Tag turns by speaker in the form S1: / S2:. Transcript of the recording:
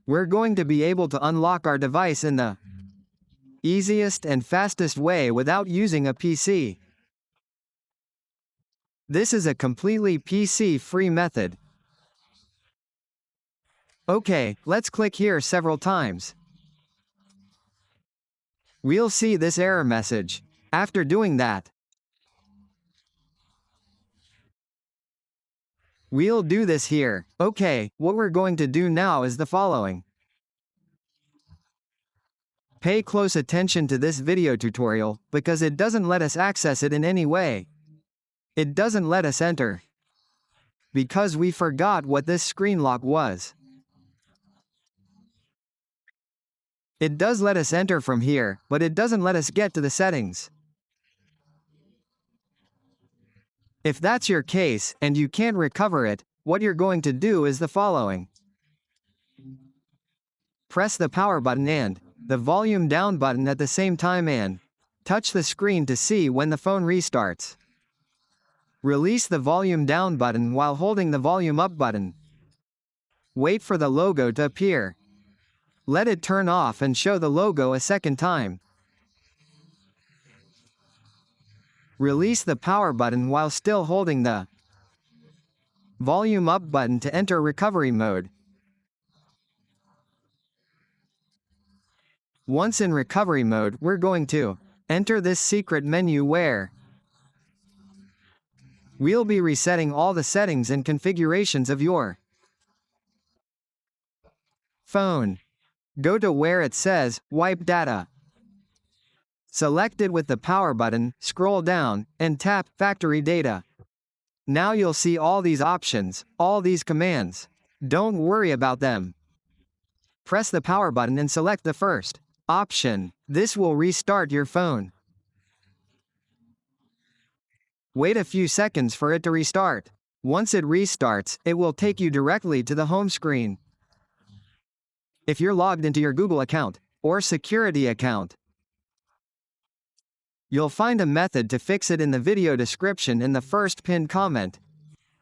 S1: We're going to be able to unlock our device in the easiest and fastest way without using a PC. This is a completely PC-free method. Okay, let's click here several times. We'll see this error message. After doing that, we'll do this here. Okay, what we're going to do now is the following. Pay close attention to this video tutorial, because it doesn't let us access it in any way. It doesn't let us enter, because we forgot what this screen lock was. It does let us enter from here, but it doesn't let us get to the settings. If that's your case, and you can't recover it, what you're going to do is the following. Press the power button and the volume down button at the same time and touch the screen to see when the phone restarts. Release the volume down button while holding the volume up button. Wait for the logo to appear. Let it turn off and show the logo a second time. Release the power button while still holding the volume up button to enter recovery mode. Once in recovery mode, we're going to enter this secret menu where we'll be resetting all the settings and configurations of your phone. Go to where it says Wipe Data. Select it with the power button, scroll down, and tap Factory Data. Now you'll see all these options, all these commands. Don't worry about them. Press the power button and select the first option. This will restart your phone. Wait a few seconds for it to restart. Once it restarts, it will take you directly to the home screen. If you're logged into your Google account or security account, you'll find a method to fix it in the video description in the first pinned comment.